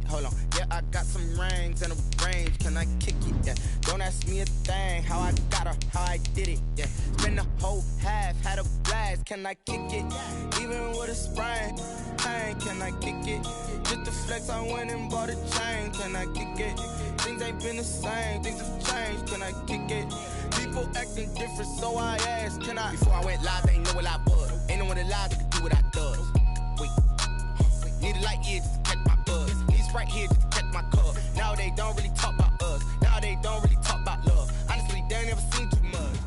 hold on. Yeah, I got some rings and a range. Can I kick it? Yeah. Don't ask me a thing. How I got her, how I did it. Yeah. Spend the whole half, had a blast. Can I kick it? Even with a sprain. Hey, can I kick it? Just to flex, I went and bought a chain. Can I kick it? Things ain't been the same. Things have changed. Can I kick it? People acting different, so I asked, can I? Before I went live, they ain't know what I was. Ain't no one alive that could do what I does. Wait. Need a light here just to catch my buzz. Need Sprite here just to catch my cup. Now they don't really talk about us. Now they don't really talk about love. Honestly, they ain't never seen too much.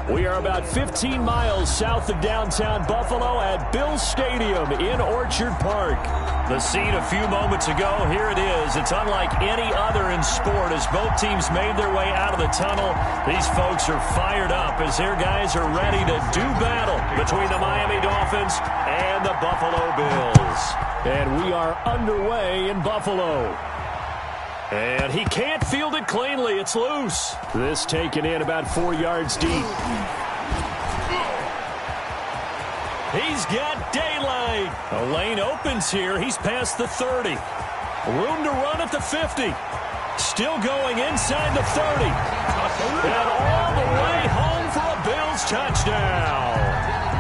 We are about 15 miles south of downtown Buffalo at Bills Stadium in Orchard Park. The scene a few moments ago, here it is. It's unlike any other in sport as both teams made their way out of the tunnel. These folks are fired up as their guys are ready to do battle between the Miami Dolphins and the Buffalo Bills. And we are underway in Buffalo. And he can't field it cleanly. It's loose. This taken in about 4 yards deep. He's got daylight. A lane opens here. He's past the 30. Room to run at the 50. Still going inside the 30. And all the way home for a Bills touchdown.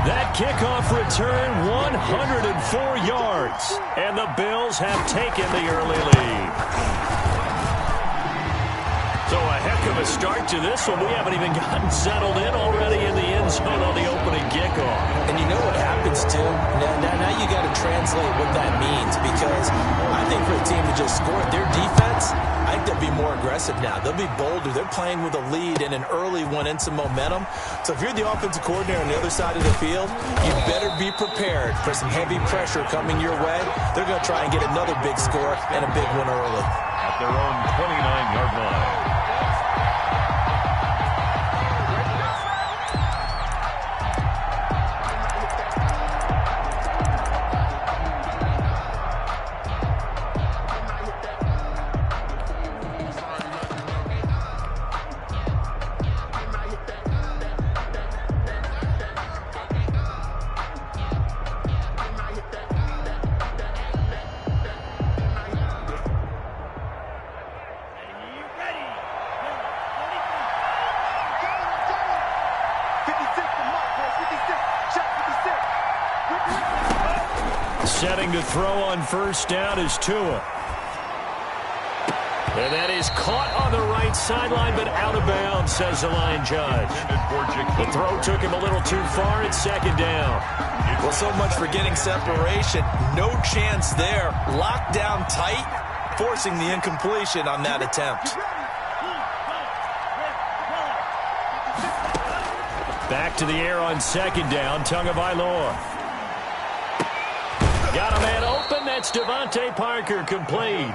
That kickoff return, 104 yards. And the Bills have taken the early lead. So a heck of a start to this one. We haven't even gotten settled in already in the end zone on the opening kickoff. And you know what happens, too? Now you got to translate what that means, because I think for a team to just score their defense, I think they'll be more aggressive now. They'll be bolder. They're playing with a lead and an early one and some momentum. So if you're the offensive coordinator on the other side of the field, you better be prepared for some heavy pressure coming your way. They're going to try and get another big score and a big one early. At their own 29-yard line. Setting to throw on first down is Tua. And that is caught on the right sideline, but out of bounds, says the line judge. The throw took him a little too far. It's second down. Well, so much for getting separation. No chance there. Locked down tight, forcing the incompletion on that attempt. Back to the air on second down, Tagovailoa. Got a man open. That's Devontae Parker, complete.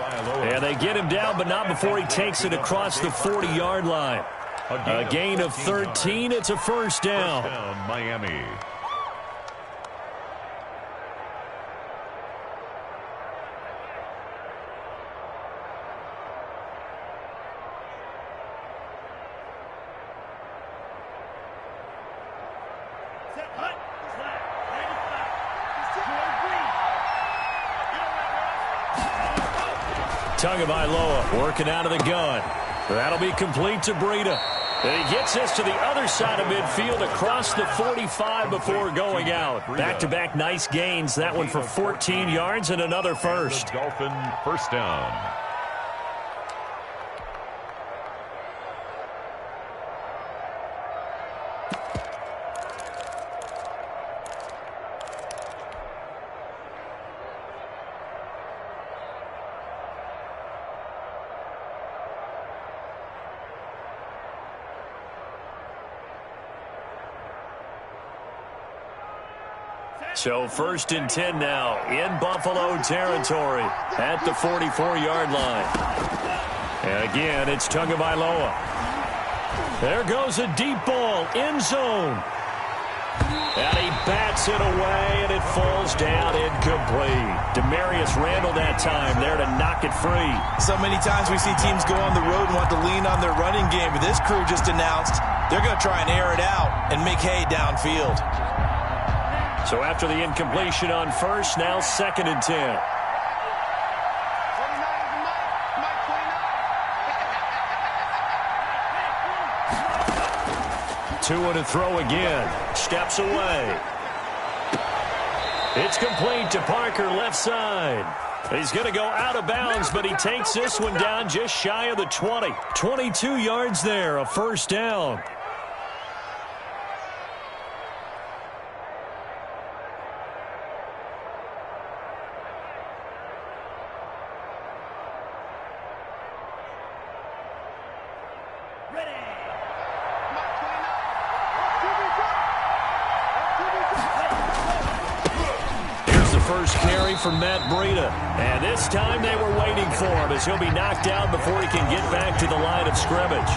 And they get him down, but not before he takes it across the 40-yard line. A gain of 13. It's a first down. Miami. Tagovailoa working out of the gun. That'll be complete to Breida. And he gets us to the other side of midfield across the 45 before going out. Back-to-back nice gains. That one for 14 yards and another first. Dolphin first down. So first and 10 now in Buffalo territory at the 44-yard line. And again, it's Tagovailoa. There goes a deep ball, end zone. And he bats it away, and it falls down incomplete. Demarius Randall that time there to knock it free. So many times we see teams go on the road and want to lean on their running game, but this crew just announced they're going to try and air it out and make hay downfield. So after the incompletion on first, now 2nd and 10. Two to throw again. Steps away. It's complete to Parker, left side. He's going to go out of bounds, but he takes this one down just shy of the 20. 22 yards there, a first down. First carry from Matt Breida. And this time they were waiting for him as he'll be knocked down before he can get back to the line of scrimmage.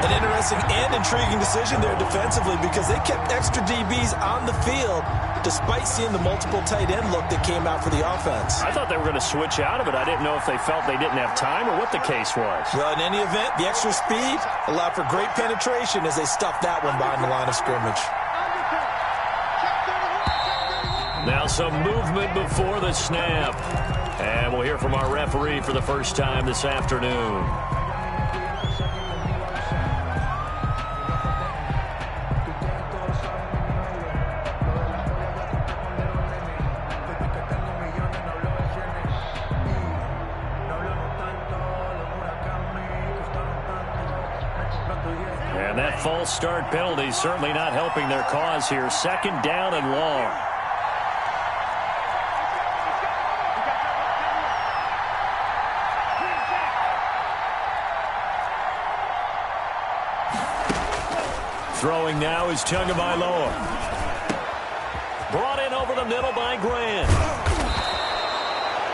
An interesting and intriguing decision there defensively because they kept extra DBs on the field despite seeing the multiple tight end look that came out for the offense. I thought they were going to switch out of it. I didn't know if they felt they didn't have time or what the case was. Well, in any event, the extra speed allowed for great penetration as they stuffed that one behind the line of scrimmage. Now some movement before the snap. And we'll hear from our referee for the first time this afternoon. And that false start penalty certainly not helping their cause here. 2nd down and long. Throwing now is Tagovailoa. Brought in over the middle by Grant.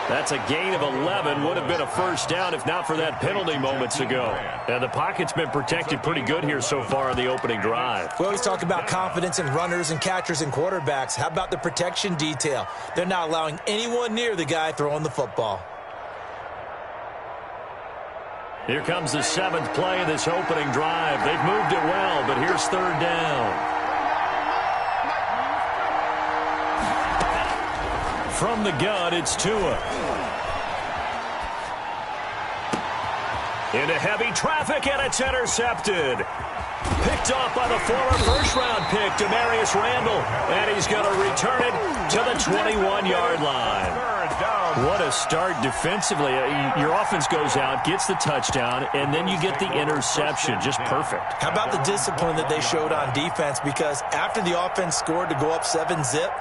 That's a gain of 11. Would have been a first down if not for that penalty moments ago. And the pocket's been protected pretty good here so far in the opening drive. We always talk about confidence in runners and catchers and quarterbacks. How about the protection detail? They're not allowing anyone near the guy throwing the football. Here comes the 7th play of this opening drive. They've moved it well, but here's 3rd down. From the gun, it's Tua. Into heavy traffic, and it's intercepted. Picked off by the former first-round pick, Demarius Randall, and he's going to return it to the 21-yard line. What a start defensively. Your offense goes out, gets the touchdown, and then you get the interception. Just perfect. How about the discipline that they showed on defense? Because after the offense scored to go up 7-zip,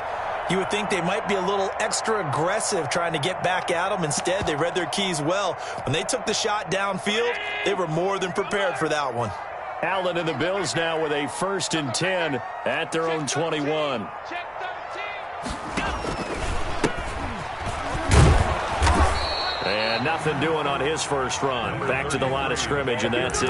you would think they might be a little extra aggressive trying to get back at them. Instead, they read their keys well. When they took the shot downfield, they were more than prepared for that one. Allen and the Bills now with a 1st and 10 at their own 21. And nothing doing on his first run. Back to the line of scrimmage, and that's it.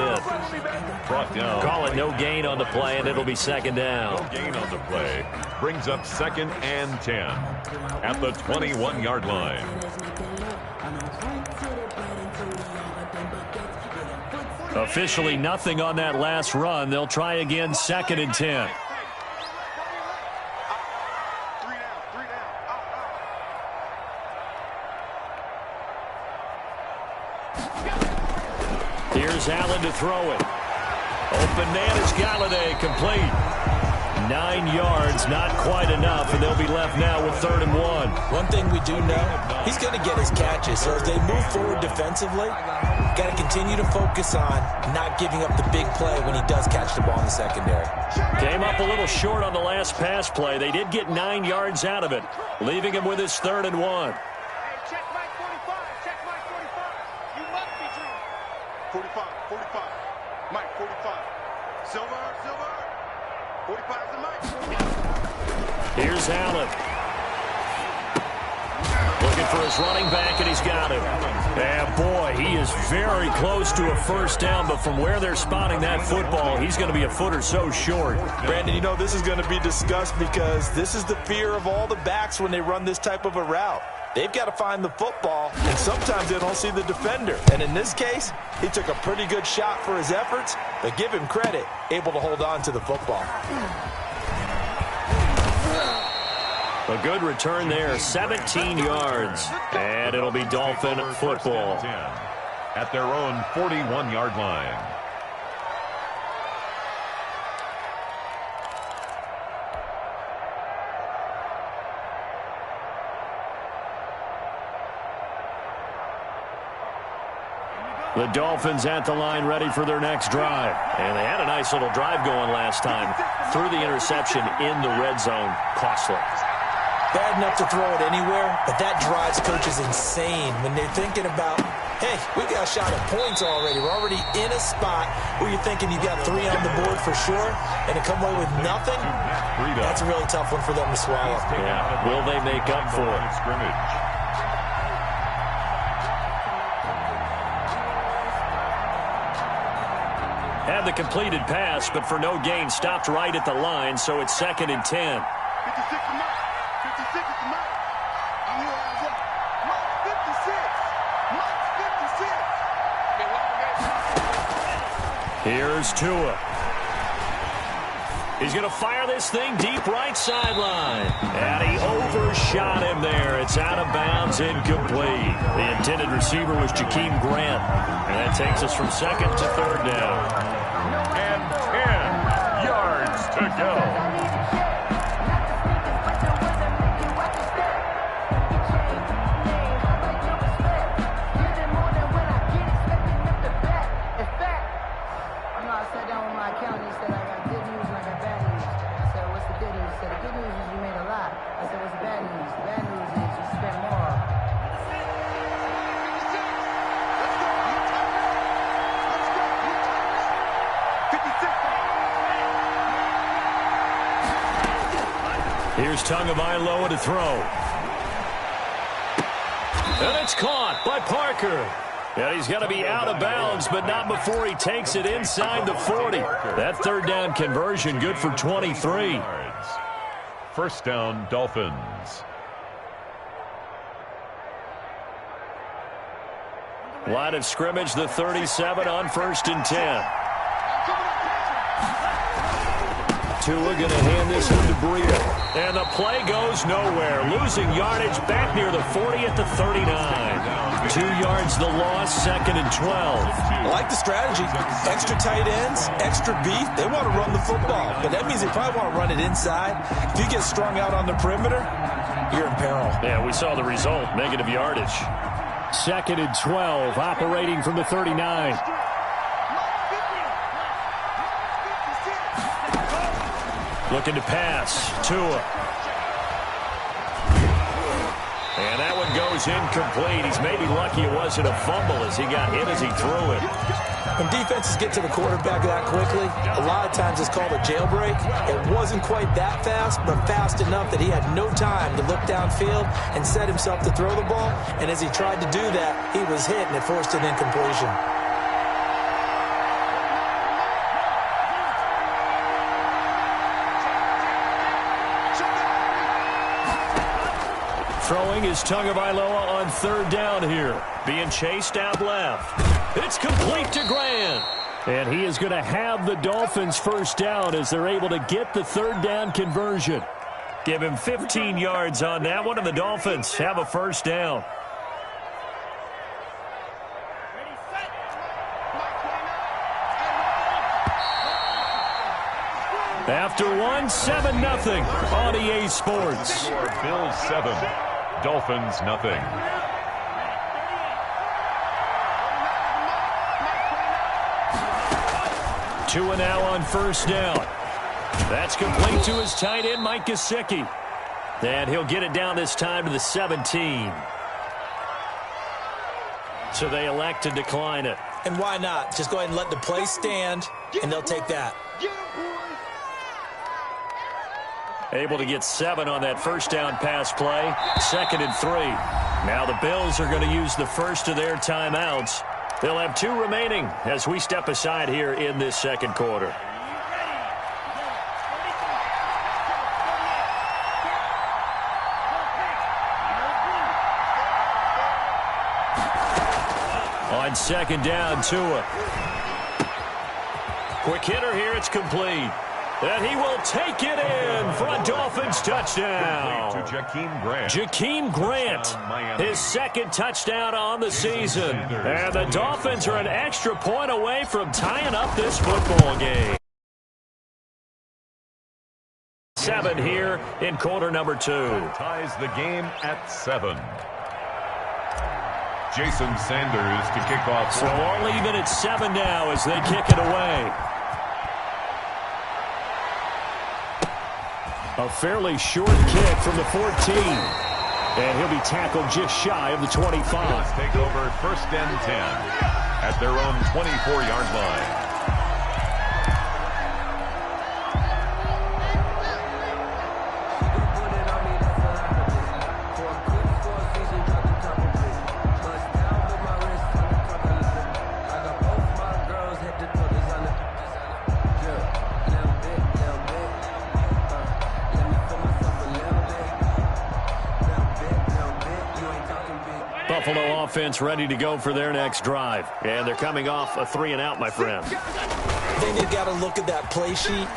Brought down. Call it no gain on the play, and it'll be 2nd down. No gain on the play. Brings up 2nd and 10 at the 21-yard line. Officially nothing on that last run. They'll try again, 2nd and 10. Here's Allen to throw it. Open man is Galladay, complete. 9 yards, not quite enough, and they'll be left now with 3rd and 1. One thing we do know, he's going to get his catches. So as they move forward defensively, got to continue to focus on not giving up the big play when he does catch the ball in the secondary. Came up a little short on the last pass play. They did get 9 yards out of it, leaving him with his 3rd and 1. Check Mike 45. Check Mike 45. You must be true. 45. Mike 45. Silver. 45 is the Mike. Here's Allen. Looking for his running back, and he's got him. And boy, he is very close to a first down, but from where they're spotting that football, he's going to be a foot or so short. Brandon, you know this is going to be discussed because this is the fear of all the backs when they run this type of a route. They've got to find the football, and sometimes they don't see the defender. And in this case, he took a pretty good shot for his efforts, but give him credit, able to hold on to the football. A good return there, 17 yards. And it'll be Dolphin football. At their own 41-yard line. The Dolphins at the line ready for their next drive. And they had a nice little drive going last time. Threw the interception in the red zone. Costly. Bad enough to throw it anywhere, but that drives coaches insane when they're thinking about, hey, we got a shot at points already. We're already in a spot where you're thinking you got 3 on the board for sure, and to come away with nothing, that's a really tough one for them to swallow. Yeah. Will they make up for it? Had the completed pass, but for no gain, stopped right at the line, so it's 2nd and 10. 56 is mine. 56 is mine. I'm here as well. Mike 56. Mike 56. Here's Tua. He's going to fire this thing deep right sideline. And he overshot him there. It's out of bounds, incomplete. The intended receiver was Jakeem Grant. And that takes us from 2nd to 3rd down. And 10 yards to go. Here's Tagovailoa to throw. And it's caught by Parker. And he's going to be out of bounds, but not before he takes it inside the 40. That 3rd down conversion good for 23. First down, Dolphins. Line of scrimmage, the 37 on 1st and 10. Tua going to hand this one to Breida. And the play goes nowhere. Losing yardage back near the 40 at the 39. 2 yards the loss, 2nd and 12. I like the strategy. Extra tight ends, extra beef. They want to run the football, but that means they probably want to run it inside. If you get strung out on the perimeter, you're in peril. Yeah, we saw the result. Negative yardage. 2nd and 12, operating from the 39. Looking to pass. Tua. And that one goes incomplete. He's maybe lucky it wasn't a fumble as he got hit as he threw it. When defenses get to the quarterback that quickly, a lot of times it's called a jailbreak. It wasn't quite that fast, but fast enough that he had no time to look downfield and set himself to throw the ball. And as he tried to do that, he was hit and it forced an incompletion. Throwing is Tagovailoa on 3rd down here. Being chased out left. It's complete to Grant. And he is going to have the Dolphins first down as they're able to get the 3rd down conversion. Give him 15 yards on that one, and the Dolphins have a first down. After one, 7-0 on EA Sports. Bills 7, Dolphins nothing. Tua now on first down. That's complete to his tight end, Mike Gesicki. And he'll get it down this time to the 17. So they elect to decline it. And why not? Just go ahead and let the play stand, and they'll take that. Able to get 7 on that first down pass play. 2nd and 3. Now the Bills are going to use the first of their timeouts. They'll have 2 remaining as we step aside here in this second quarter. On 2nd down, Tua. Quick hitter here, it's complete. And he will take it in for a Dolphins touchdown. To Jakeem Grant. Jakeem Grant, his second touchdown on the season. And the Dolphins are an extra point away from tying up this football game. 7 here in quarter number 2. Ties the game at 7. Jason Sanders to kick off. So all even at 7 now as they kick it away. A fairly short kick from the 14. And he'll be tackled just shy of the 25. Let's take over first and 10 at their own 24-yard line. Buffalo offense ready to go for their next drive. And they're coming off a 3-and-out, my friend. I think they've got to look at that play sheet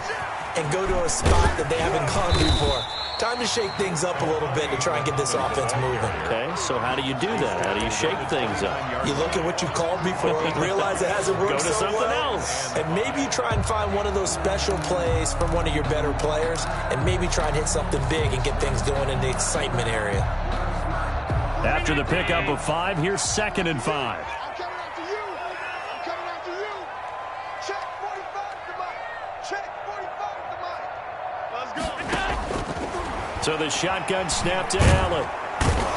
and go to a spot that they haven't gone before. Time to shake things up a little bit to try and get this offense moving. Okay, so how do you do that? How do you shake things up? You look at what you called before, realize it hasn't worked Go to so something well, else. and maybe you try and find one of those special plays from one of your better players, and maybe try and hit something big and get things going in the excitement area. After the pickup of 5, here's 2nd and 5. I'm coming after you. I'm coming after you. Check 45 to Mike. Check 45 to Mike. Let's go. So the shotgun snap to Allen.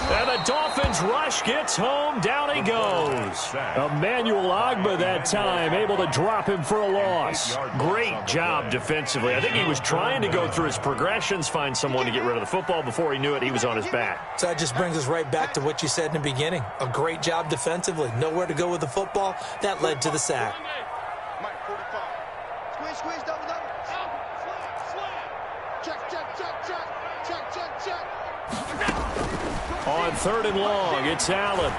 And the Dolphins rush gets home. Down he goes. Emmanuel Ogbah that time able to drop him for a loss. Great job defensively. I think he was trying to go through his progressions, find someone to get rid of the football. Before he knew it, he was on his back. So that just brings us right back to what you said in the beginning. A great job defensively. Nowhere to go with the football. That led to the sack. Mike 45. Squeeze, squeeze, double, double. Check, check, check, check. Check, check, check. On 3rd and long, it's Allen.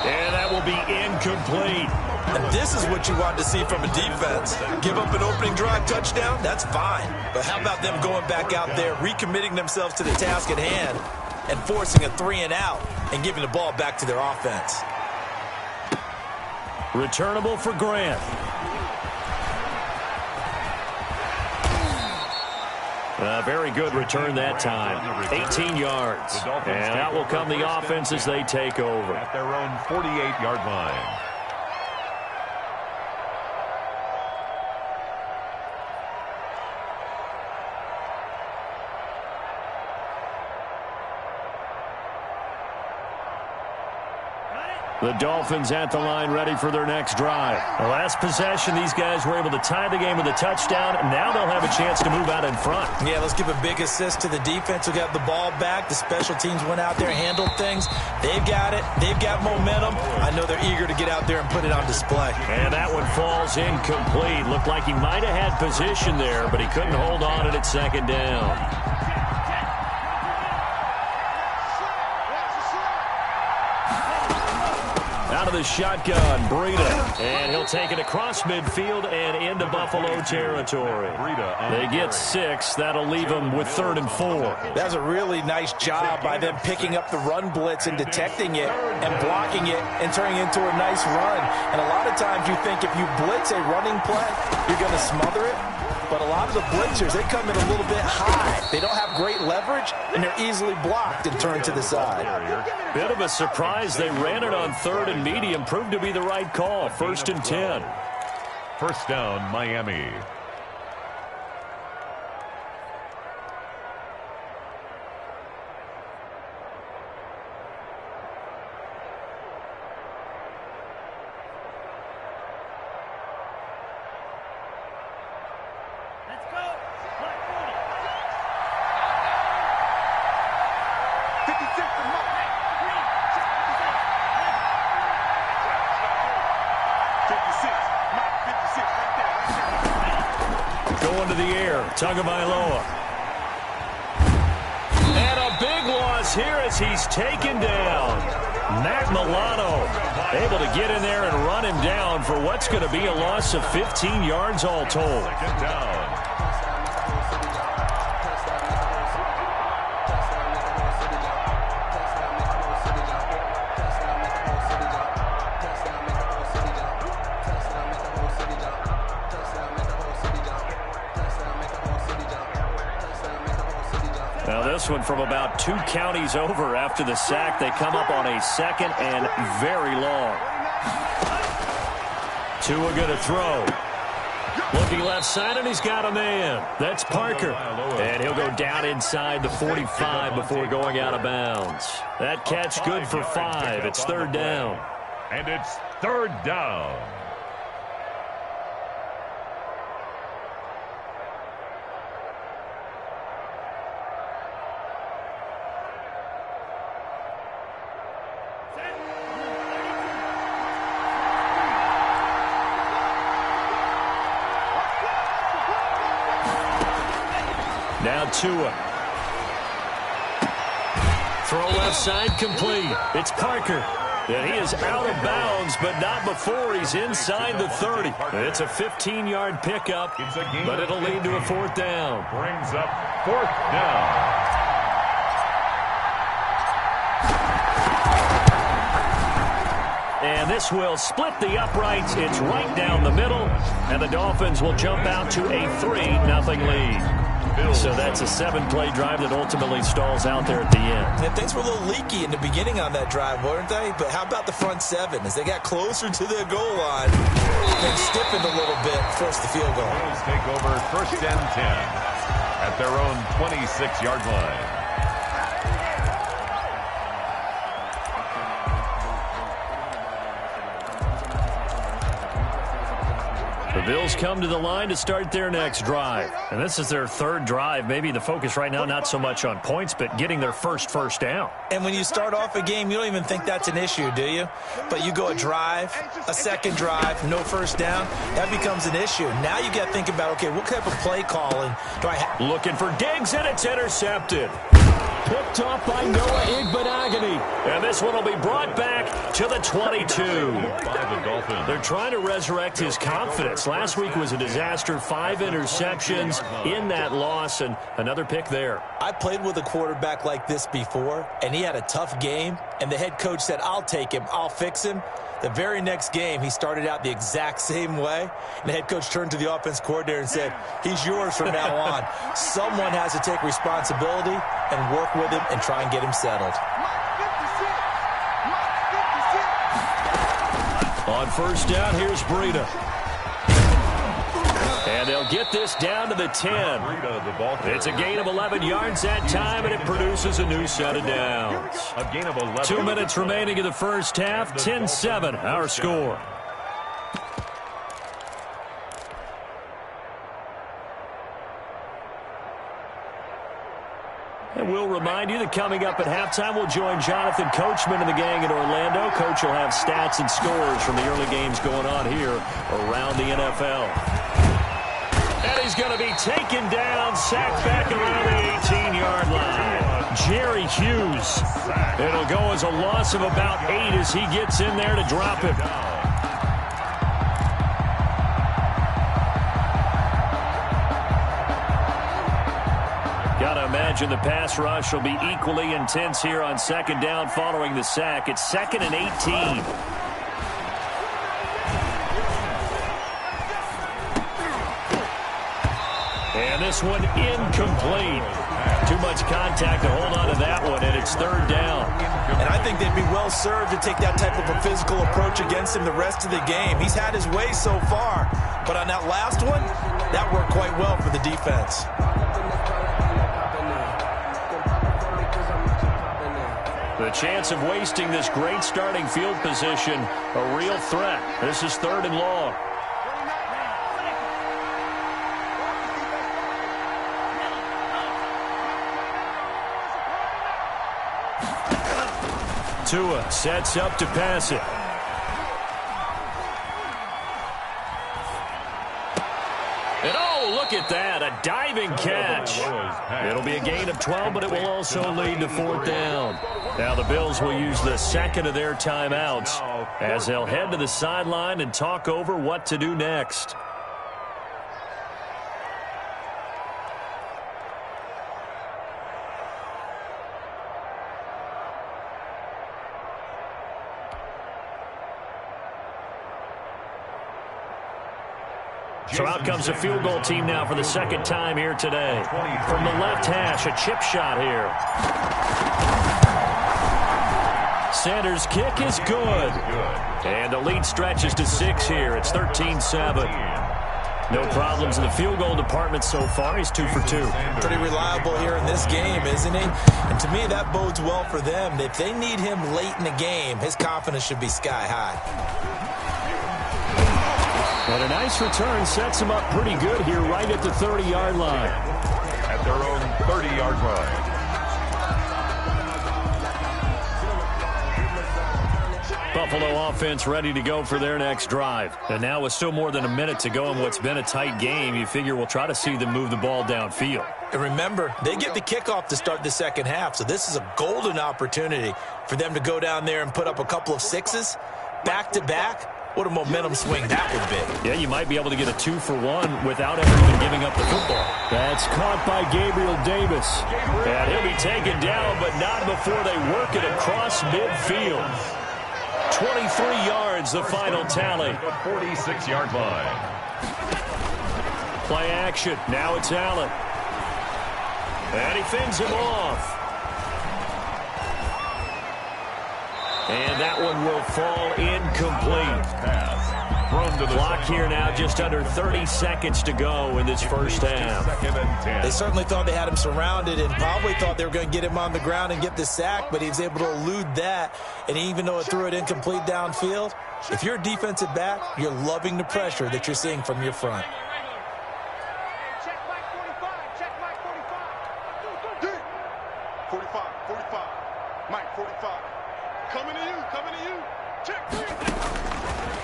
And that will be incomplete. And this is what you want to see from a defense. Give up an opening drive touchdown, that's fine. But how about them going back out there, recommitting themselves to the task at hand, and forcing a 3-and-out and giving the ball back to their offense. Returnable for Grant. Very good return that time. 18 yards. And that will come the offense as they take over. At their own 48-yard line. The Dolphins at the line ready for their next drive. The last possession, these guys were able to tie the game with a touchdown, and now they'll have a chance to move out in front. Yeah, let's give a big assist to the defense who got the ball back. The special teams went out there, handled things. They've got it. They've got momentum. I know they're eager to get out there and put it on display. And that one falls incomplete. Looked like he might have had position there, but he couldn't hold on at 2nd down. Out of the shotgun, Breida. And he'll take it across midfield and into Buffalo territory. They get 6. That'll leave them with 3rd and 4. That was a really nice job by them picking up the run blitz and detecting it and blocking it and turning it into a nice run. And a lot of times you think if you blitz a running play, you're going to smother it. But a lot of the blitzers, they come in a little bit high. They don't have great leverage, and they're easily blocked and turned to the side. Bit of a surprise. They ran it on 3rd and medium. Proved to be the right call. 1st and 10. First down, Miami. Going to the air, Tagovailoa. And a big loss here as he's taken down. Matt Milano able to get in there and run him down for what's going to be a loss of 15 yards all told. Second down. Now this one from about 2 counties over after the sack. They come up on a 2nd and very long. Tua going to throw. Looking left side, and he's got a man. That's Parker. And he'll go down inside the 45 before going out of bounds. That catch good for 5. It's 3rd down. And it's 3rd down. Now Tua. Throw left side complete. It's Parker. And he is out of bounds, but not before he's inside the 30. It's a 15-yard pickup, but it'll lead to a 4th down. Brings up 4th down. And this will split the uprights. It's right down the middle, and the Dolphins will jump out to a 3-0 lead. So that's a 7-play drive that ultimately stalls out there at the end. And things were a little leaky in the beginning on that drive, weren't they? But how about the front 7? As they got closer to the goal line, they stiffened a little bit, forced the field goal. Bills take over 1st and 10 at their own 26-yard line. The Bills come to the line to start their next drive. And this is their 3rd drive. Maybe the focus right now not so much on points, but getting their first down. And when you start off a game, you don't even think that's an issue, do you? But you go a drive, a 2nd drive, no 1st down, that becomes an issue. Now you got to think about, okay, what type of play calling do I have? Looking for Diggs, and it's intercepted. Picked off by Noah Igbenogany. And this one will be brought back to the 22. They're trying to resurrect his confidence. Last week was a disaster. 5 interceptions in that loss, and another pick there. I played with a quarterback like this before, and he had a tough game, and the head coach said, I'll take him, I'll fix him. The very next game, he started out the exact same way, and the head coach turned to the offense coordinator and said, he's yours from now on. Someone has to take responsibility and work with him and try and get him settled. On 1st down, here's Breida. And they'll get this down to the 10. It's a gain of 11 yards that time, and it produces a new set of downs. A gain of 11. 2 minutes remaining in the first half. 10-7, our score. And we'll remind you that coming up at halftime, we'll join Jonathan Coachman and the gang in Orlando. Coach will have stats and scores from the early games going on here around the NFL. And he's going to be taken down, sacked back around the 18-yard line. Jerry Hughes. It'll go as a loss of about 8 as he gets in there to drop him. Got to imagine the pass rush will be equally intense here on 2nd down following the sack. It's 2nd and 18. And this one incomplete. Too much contact to hold on to that one, and it's 3rd down. And I think they'd be well served to take that type of a physical approach against him the rest of the game. He's had his way so far, but on that last one, that worked quite well for the defense. The chance of wasting this great starting field position, a real threat. This is 3rd and long. Tua sets up to pass it. And oh, Oh, look at that, a diving catch. It'll be a gain of 12, but it will also lead to fourth down. Now the Bills will use the second of their timeouts as they'll head to the sideline and talk over what to do next. So out comes the field goal team now for the second time here today. From the left hash, a chip shot here. Sanders' kick is good. And the lead stretches to 6 here. It's 13-7. No problems in the field goal department so far. He's 2 for 2. Pretty reliable here in this game, isn't he? And to me, that bodes well for them. If they need him late in the game, his confidence should be sky high. And a nice return sets him up pretty good here right at the 30-yard line. At their own 30-yard line. Buffalo offense ready to go for their next drive. And now with still more than a minute to go in what's been a tight game, you figure we'll try to see them move the ball downfield. And remember, they get the kickoff to start the second half, so this is a golden opportunity for them to go down there and put up a couple of sixes back-to-back. What a momentum swing that would be. Yeah, you might be able to get a 2 for 1 without ever even giving up the football. That's caught by Gabriel Davis. And he'll be taken down, but not before they work it across midfield. 23 yards, the final tally. The 46-yard line. Play action. Now it's Allen. And he fends him off. And that one will fall incomplete. Clock here now, just under 30 seconds to go in this first half. They certainly thought they had him surrounded and probably thought they were going to get him on the ground and get the sack, but he was able to elude that. And even though it threw it incomplete downfield, if you're a defensive back, you're loving the pressure that you're seeing from your front. Check Mike 45. Check Mike 45. 45. 45. Mike 45. Coming to you. Coming to you. Check 3.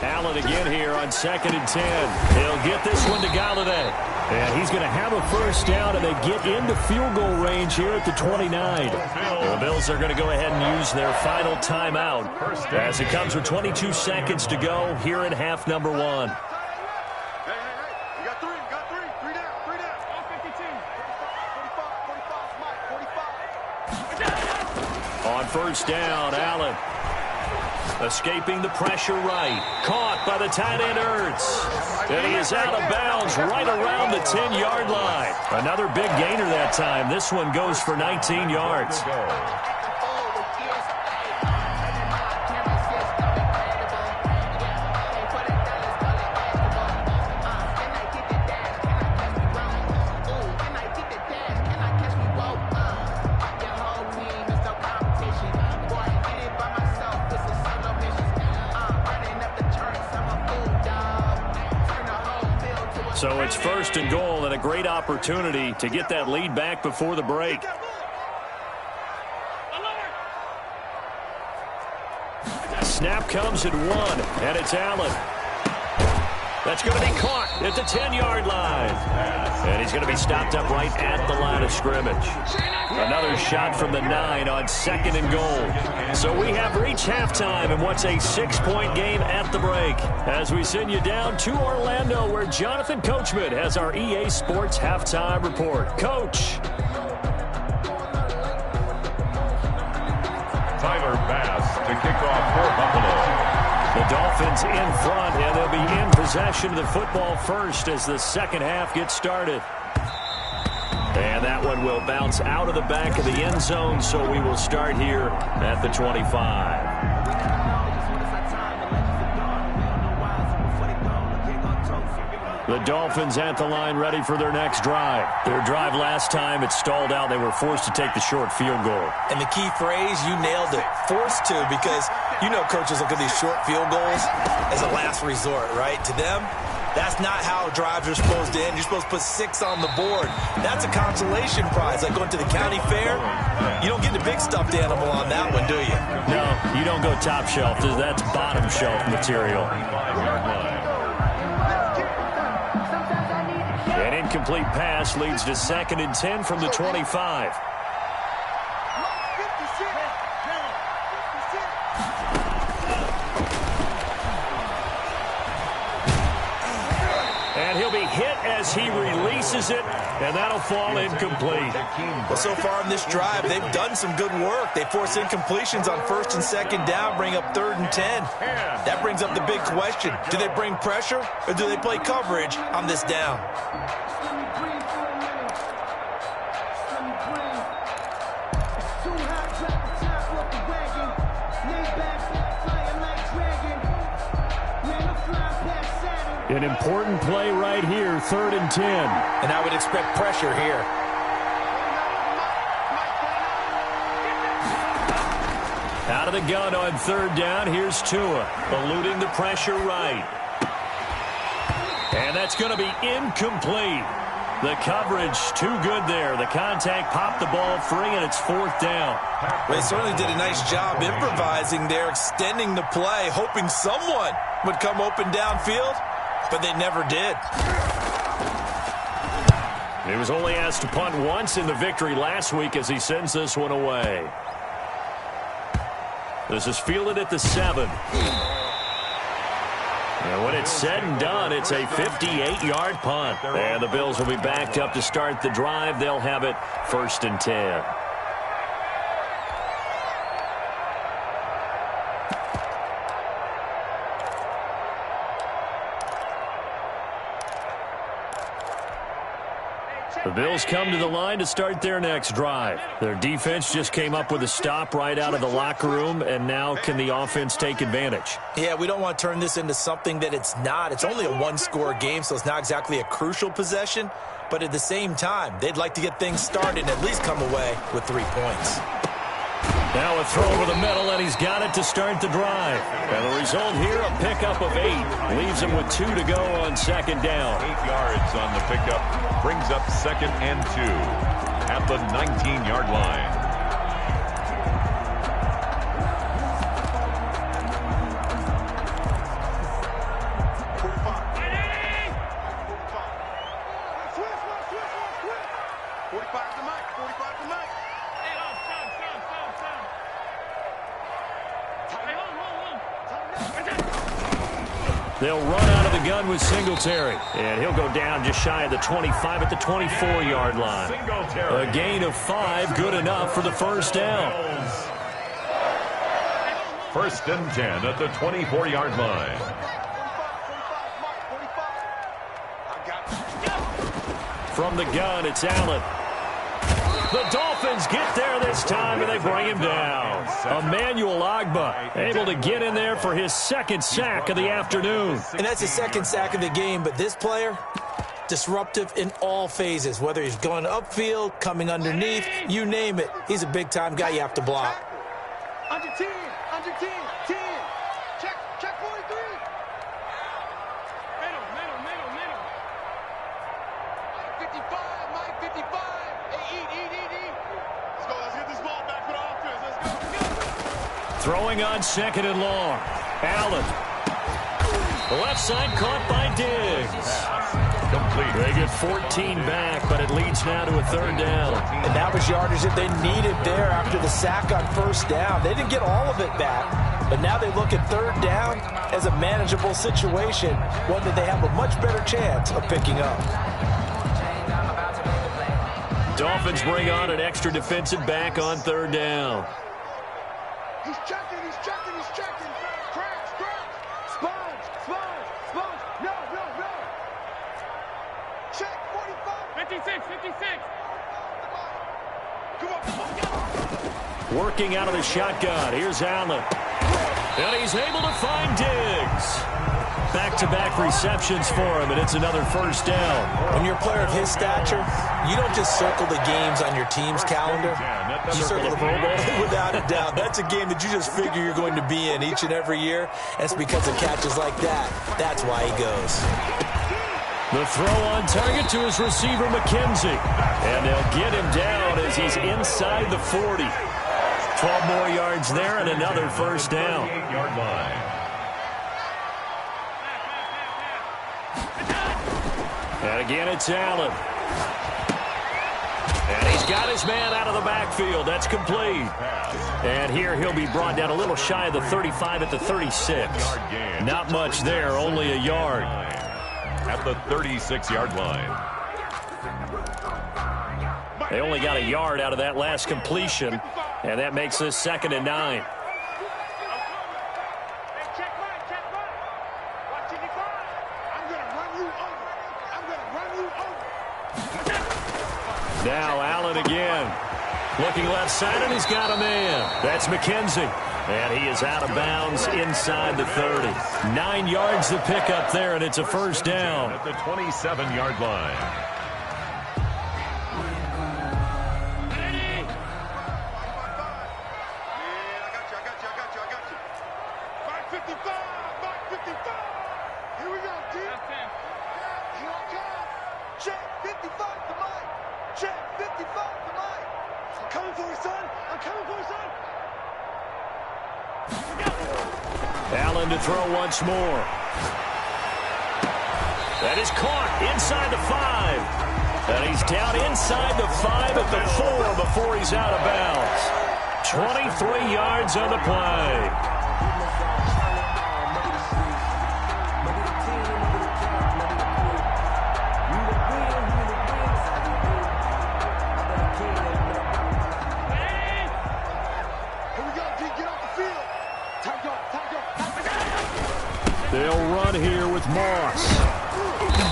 Allen again here on 2nd and 10. He'll get this one to Galladay. And he's going to have a first down, and they get into field goal range here at the 29. The Bills are going to go ahead and use their final timeout as it comes with 22 seconds to go here in half number 1. Hey. You got 3. You got 3. 3 down. 3 down. All 52. 45. Mike. 45. On first down, Allen. Escaping the pressure right. Caught by the tight end Ertz. And he is out of bounds right around the 10-yard line. Another big gainer that time. This one goes for 19 yards. So it's 1st and goal, and a great opportunity to get that lead back before the break. Snap comes at 1, and it's Allen. That's going to be caught at the 10-yard line. And he's going to be stopped up right at the line of scrimmage. Another shot from the 9 on 2nd and goal. So we have reached halftime in what's a 6-point game at the break. As we send you down to Orlando, where Jonathan Coachman has our EA Sports halftime report. Coach. Tyler Bass to kick off for Buffalo. The Dolphins in front, and they'll be in possession of the football first as the second half gets started. And that one will bounce out of the back of the end zone, so we will start here at the 25. The Dolphins at the line ready for their next drive. Their drive last time, it stalled out. They were forced to take the short field goal. And the key phrase, you nailed it, forced to, because you know coaches look at these short field goals as a last resort, right? To them, that's not how drives are supposed to end. You're supposed to put 6 on the board. That's a consolation prize, like going to the county fair. You don't get the big stuffed animal on that one, do you? No, you don't go top shelf. That's bottom shelf material. incomplete pass leads to 2nd and 10 from the 25. And he'll be hit as he releases it, and that'll fall incomplete. Well, so far in this drive, they've done some good work. They force incompletions on 1st and 2nd down, bring up 3rd and 10. That brings up the big question. Do they bring pressure, or do they play coverage on this down? An important play right here, 3rd and 10. And I would expect pressure here. Out of the gun on 3rd down, here's Tua, eluding the pressure right. And that's going to be incomplete. The coverage too good there. The contact popped the ball free, and it's 4th down. They certainly did a nice job improvising there, extending the play, hoping someone would come open downfield. But they never did. He was only asked to punt once in the victory last week as he sends this one away. This is fielded at the 7. And when it's said and done, it's a 58-yard punt. And the Bills will be backed up to start the drive. They'll have it 1st and 10. The Bills come to the line to start their next drive. Their defense just came up with a stop right out of the locker room, and now can the offense take advantage? Yeah, we don't want to turn this into something that it's not. It's only a one-score game, so it's not exactly a crucial possession. But at the same time, they'd like to get things started and at least come away with 3 points. Now a throw over the middle, and he's got it to start the drive. And the result here, a pickup of 8. Leaves him with 2 to go on 2nd down. 8 yards on the pickup. Brings up 2nd and 2 at the 19-yard line. They'll run out of the gun with Singletary. And he'll go down just shy of the 25 at the 24-yard line. A gain of 5, good enough for the 1st down. 1st and 10 at the 24-yard line. From the gun, it's Allen. The Dolphins get there this time, and they bring him down. Emmanuel Ogbah able to get in there for his 2nd sack of the afternoon. And that's his 2nd sack of the game, but this player, disruptive in all phases, whether he's going upfield, coming underneath, you name it. He's a big-time guy you have to block. Under 10, 10. Check 43. Middle. 55, Mike, 55. Hey, eat. Let's get this ball back for the offense. Let's go. Throwing on 2nd and long. Allen. The left side caught by Diggs. Complete. They get 14 back, but it leads now to a 3rd down. And that was yardage that they needed there after the sack on 1st down. They didn't get all of it back, but now they look at 3rd down as a manageable situation, one that they have a much better chance of picking up. Dolphins bring on an extra defensive back on 3rd down. He's checking. Cracks. Sponge. No. Check 45. 56. Come on. Working out of the shotgun. Here's Allen. And he's able to find Diggs. Back-to-back receptions for him, and it's another 1st down. When you're a player of his stature, you don't just circle the games on your team's calendar. You circle the Pro Bowl. Without a doubt. That's a game that you just figure you're going to be in each and every year. That's because of catches like that. That's why he goes. The throw on target to his receiver, McKenzie. And they'll get him down as he's inside the 40. 12 more yards there and another 1st down. 8-yard line. And again, it's Allen. And he's got his man out of the backfield. That's complete. And here he'll be brought down a little shy of the 35 at the 36. Not much there, only a yard. At the 36-yard line. They only got a yard out of that last completion, and that makes this 2nd and 9. Now Allen again. Looking left side, and he's got a man. That's McKenzie. And he is out of bounds inside the 30. 9 yards to pick up there, and it's a first down. At the 27-yard line. Allen to throw once more. That is caught inside the 5. And he's down inside the 5 at the 4 before he's out of bounds. 23 yards on the play. They'll run here with Moss.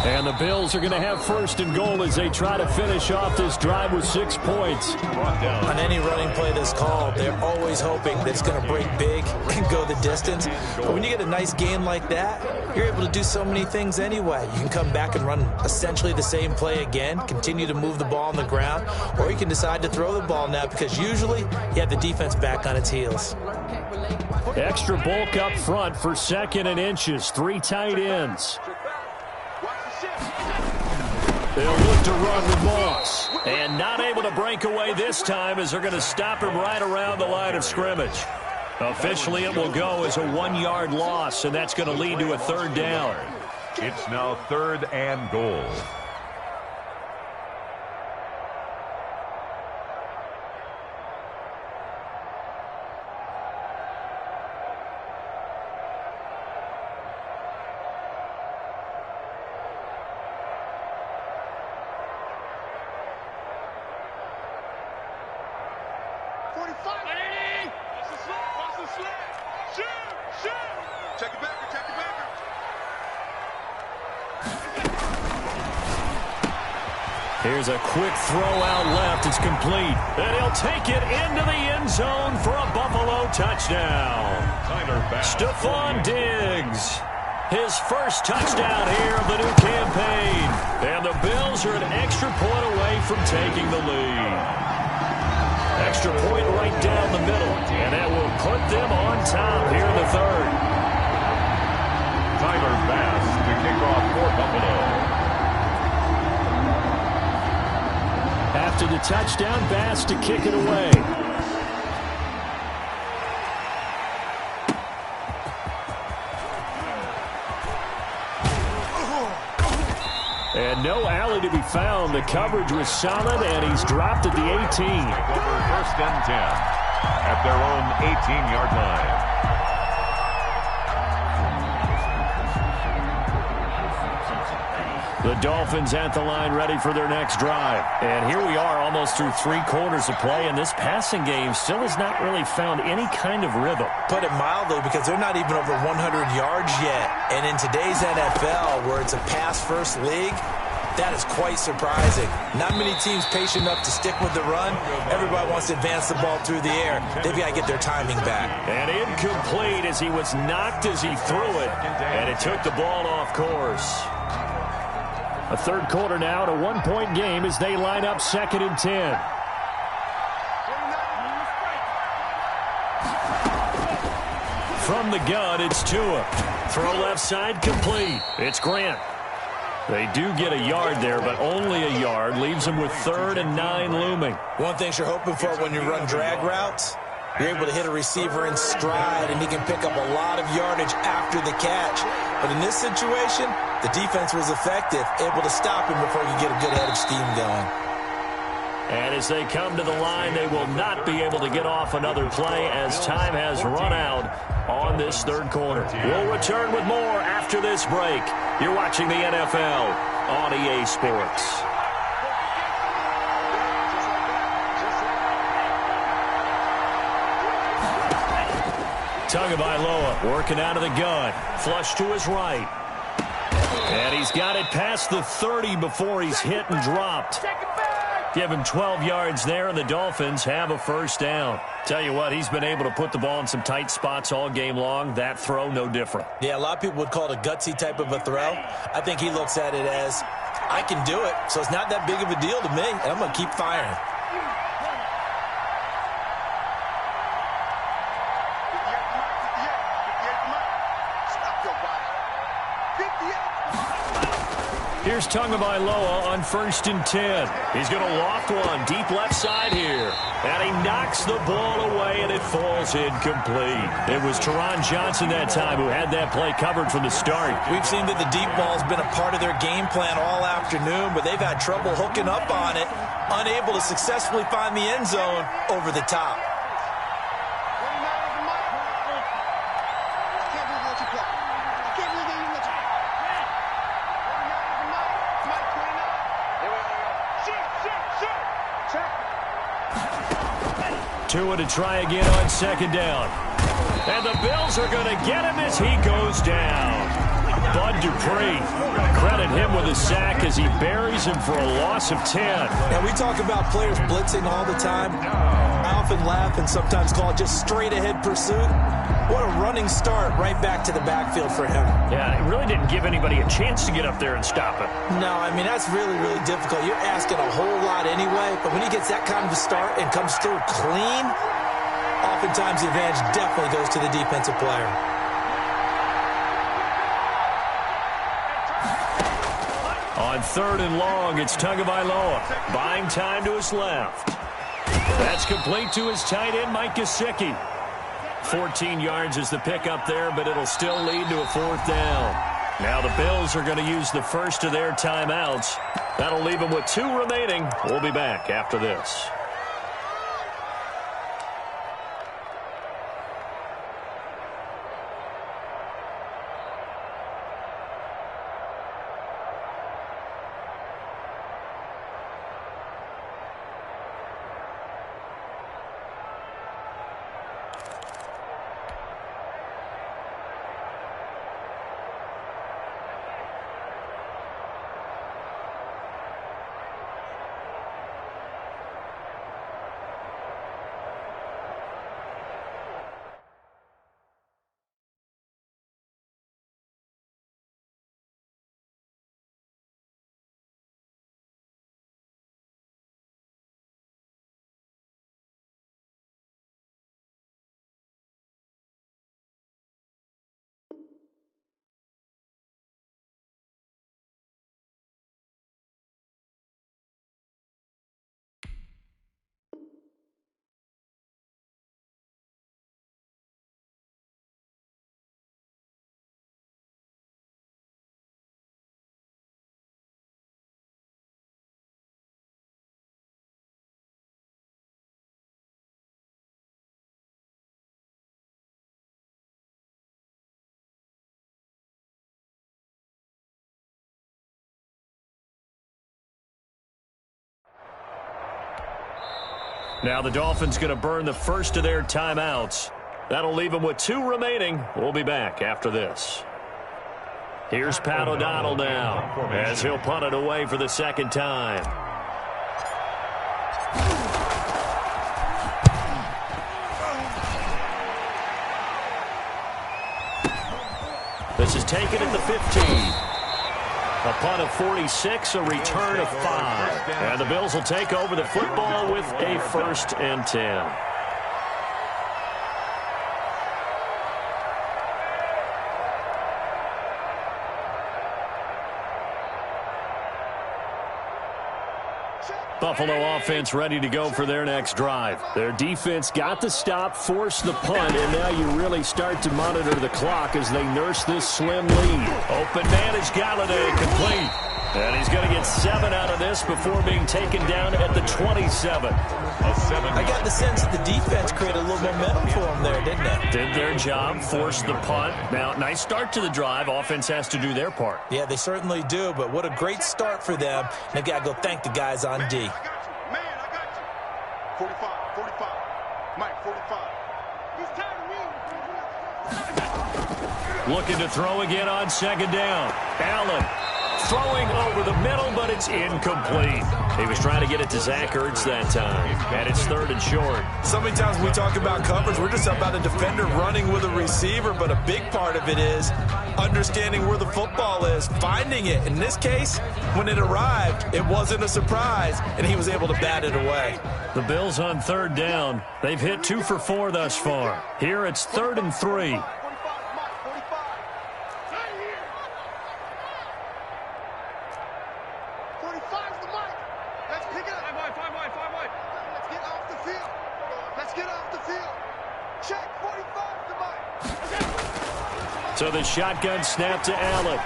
And the Bills are going to have 1st and goal as they try to finish off this drive with 6 points. On any running play that's called, they're always hoping that it's going to break big and go the distance. But when you get a nice game like that, you're able to do so many things anyway. You can come back and run essentially the same play again, continue to move the ball on the ground, or you can decide to throw the ball now because usually you have the defense back on its heels. Extra bulk up front for 2nd and inches. 3 tight ends. They'll look to run with Moss. And not able to break away this time as they're going to stop him right around the line of scrimmage. Officially, it will go as a 1-yard loss, and that's going to lead to a 3rd down. It's now 3rd and goal. Here's a quick throw out left. It's complete. And he'll take it into the end zone for a Buffalo touchdown. Stephon Diggs. His first touchdown here of the new campaign. And the Bills are an extra point away from taking the lead. Extra point right down the middle. And that will put them on top here in the 3rd. Tyler Bass to kick off for Buffalo. After the touchdown, Bass to kick it away. And no alley to be found. The coverage was solid, and he's dropped at the 18. Over 1st and 10 at their own 18-yard line. The Dolphins at the line ready for their next drive. And here we are almost through 3 quarters of play, and this passing game still has not really found any kind of rhythm. Put it mildly, because they're not even over 100 yards yet. And in today's NFL, where it's a pass-first league, that is quite surprising. Not many teams patient enough to stick with the run. Everybody wants to advance the ball through the air. They've got to get their timing back. And incomplete as he was knocked as he threw it, and it took the ball off course. A 3rd quarter now, to 1-point game as they line up 2nd and 10. From the gun, it's Tua. Throw left side, complete. It's Grant. They do get a yard there, but only a yard. Leaves them with 3rd and 9 looming. One thing you're hoping for when you run drag routes You're able to hit a receiver in stride, and he can pick up a lot of yardage after the catch. But in this situation, the defense was effective, able to stop him before he could get a good head of steam going. And as they come to the line, they will not be able to get off another play as time has run out on this third quarter. We'll return with more after this break. You're watching the NFL on EA Sports. Tagovailoa working out of the gun. Flush to his right. And he's got it past the 30 before he's hit and dropped. Give him 12 yards there, and the Dolphins have a first down. Tell you what, he's been able to put the ball in some tight spots all game long. That throw, no different. Yeah, a lot of people would call it a gutsy type of a throw. I think he looks at it as, I can do it, so it's not that big of a deal to me, and I'm going to keep firing. Here's Tagovailoa on 1st and 10. He's going to loft one deep left side here. And he knocks the ball away, and it falls incomplete. It was Teron Johnson that time who had that play covered from the start. We've seen that the deep ball's been a part of their game plan all afternoon, but they've had trouble hooking up on it, unable to successfully find the end zone over the top. Tua to try again on 2nd down. And the Bills are going to get him as he goes down. Bud Dupree, credit him with a sack as he buries him for a loss of 10. Now, we talk about players blitzing all the time. I often laugh and sometimes call it just straight-ahead pursuit. What a running start right back to the backfield for him. Yeah, it really didn't give anybody a chance to get up there and stop it. No, I mean, that's really, really difficult. You're asking a whole lot anyway, but when he gets that kind of a start and comes through clean, oftentimes the advantage definitely goes to the defensive player. On 3rd and long, it's Tagovailoa, buying time to his left. That's complete to his tight end, Mike Gesicki. 14 yards is the pickup there, but it'll still lead to a 4th down. Now the Bills are going to use the first of their timeouts. That'll leave them with 2 remaining. We'll be back after this. Now the Dolphins going to burn the first of their timeouts. That'll leave them with 2 remaining. We'll be back after this. Here's Pat O'Donnell now as he'll punt it away for the 2nd time. This is taken at the 15. A punt of 46, a return of 5. And the Bills will take over the football with a 1st and 10. Buffalo offense ready to go for their next drive. Their defense got the stop, forced the punt, and now you really start to monitor the clock as they nurse this slim lead. Open man is ElijxhDaGoat, complete. And he's going to get 7 out of this before being taken down at the 27. I got the sense that the defense created a little momentum for them there, didn't it? Did their job, forced the punt. Now, nice start to the drive. Offense has to do their part. Yeah, they certainly do, but what a great start for them. And they got to go thank the guys on D. Man, I got you. 45, 45. Mike, 45. He's tired of me. Looking to throw again on second down. Allen throwing over the middle, but it's incomplete. He was trying to get it to Zach Ertz that time, and it's 3rd and short. So many times when we talk about coverage, we're just about a defender running with a receiver, but a big part of it is understanding where the football is, finding it. In this case, when it arrived, it wasn't a surprise, and he was able to bat it away. The Bills on 3rd down. They've hit 2 for 4 thus far. Here it's 3rd and 3. 45's get off the field. Check, 45 to Mike. So the shotgun snap to Allen.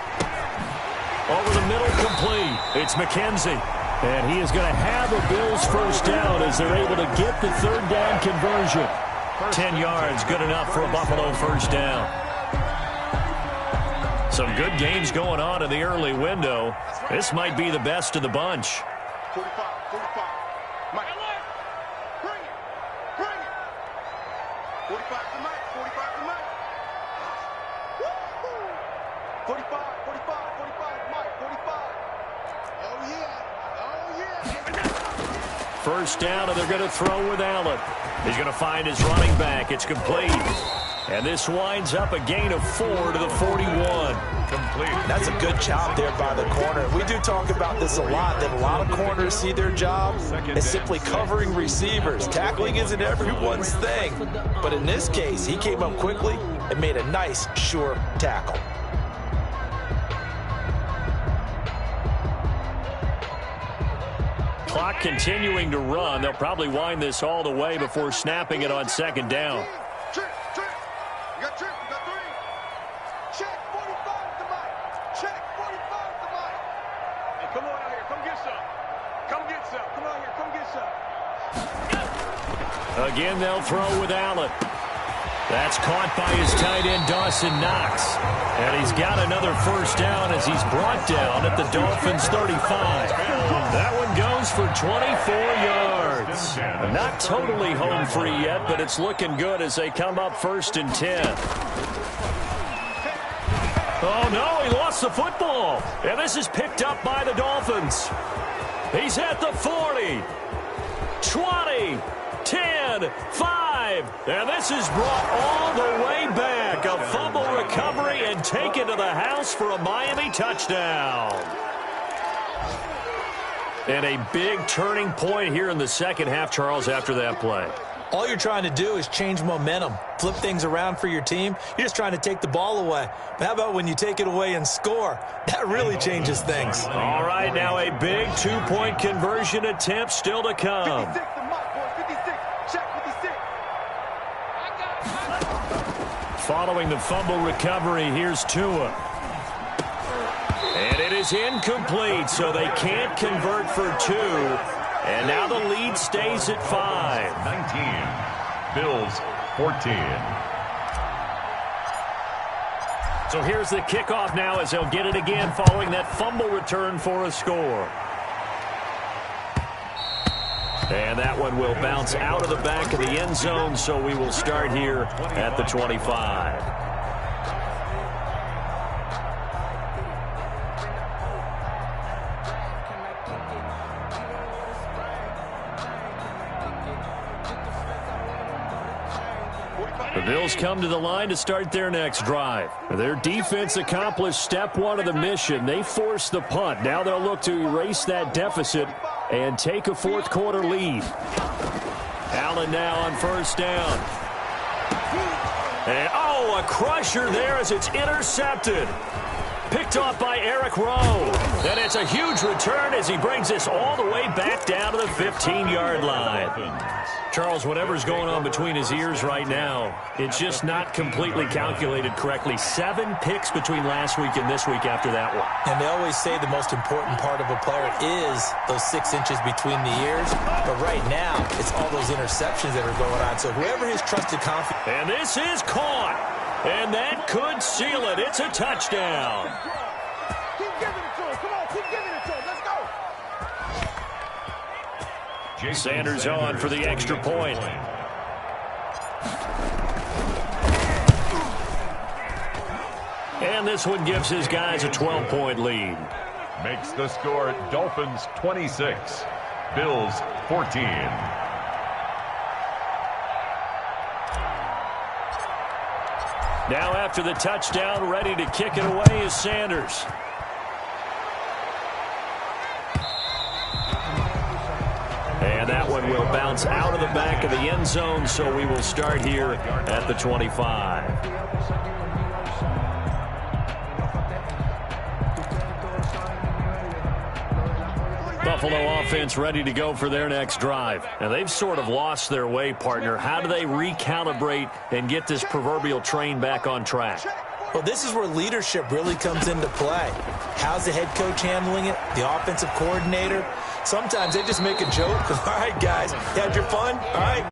Over the middle, complete. It's McKenzie. And he is going to have a Bills first down as they're able to get the 3rd down conversion. 10 yards, good enough for a Buffalo first down. Some good games going on in the early window. This might be the best of the bunch. 45, 45. Mike. Bring it. Bring it. 45 to Mike. 45 to Mike. Woo-hoo. 45, 45, 45, Mike. 45. Oh, yeah. Oh, yeah. First down, and they're going to throw with Allen. He's going to find his running back. It's complete. And this winds up a gain of 4 to the 41. Complete. That's a good job there by the corner. We do talk about this a lot, that a lot of corners see their job as simply covering receivers. Tackling isn't everyone's thing. But in this case, he came up quickly and made a nice, sure tackle. Clock continuing to run. They'll probably wind this all the way before snapping it on second down. Trick, trick. You got trick. You got 3. Check, 45 to Mike. Check, 45 to Mike. Hey, come on out here. Come get some. Come get some. Come out here. Come get some. Again, they'll throw with Allen. That's caught by his tight end, Dawson Knox. And he's got another first down as he's brought down at the Dolphins' 35. That one goes for 24 yards. Not totally home free yet, but it's looking good as they come up 1st and 10. Oh, no, he lost the football. And this is picked up by the Dolphins. He's at the 40, 20, 10, 5, and this is brought all the way back. A fumble recovery and taken to the house for a Miami touchdown. And a big turning point here in the second half, Charles, after that play. All you're trying to do is change momentum, flip things around for your team. You're just trying to take the ball away. But how about when you take it away and score? That really changes things. All right, now a big 2-point conversion attempt still to come. 56 to Mike, boy. 56. Check 56. Following the fumble recovery, here's Tua. And it is incomplete, so they can't convert for 2. And now the lead stays at 5. 19. Bills 14. So here's the kickoff now as they'll get it again following that fumble return for a score. And that one will bounce out of the back of the end zone, so we will start here at the 25. The Bills come to the line to start their next drive. Their defense accomplished step 1 of the mission. They forced the punt. Now they'll look to erase that deficit and take a 4th quarter lead. Allen now on first down. And, oh, a crusher there as it's intercepted. Picked off by Eric Rowe. And it's a huge return as he brings this all the way back down to the 15-yard line. Charles, whatever's going on between his ears right now, it's just not completely calculated correctly. 7 picks between last week and this week after that one. And they always say the most important part of a player is those 6 inches between the ears. But right now, it's all those interceptions that are going on. So whoever his trusted confidence. And this is caught. And that could seal it. It's a touchdown. Keep giving it to him. Come on, keep giving it to him. Let's go. Sanders on for the extra point. And this one gives his guys a 12-point lead. Makes the score Dolphins 26, Bills 14. Now after the touchdown, ready to kick it away is Sanders. And that one will bounce out of the back of the end zone, so we will start here at the 25. Buffalo offense ready to go for their next drive. Now, they've sort of lost their way, partner. How do they recalibrate and get this proverbial train back on track? Well, this is where leadership really comes into play. How's the head coach handling it? The offensive coordinator? Sometimes they just make a joke. All right, guys, you had your fun? All right.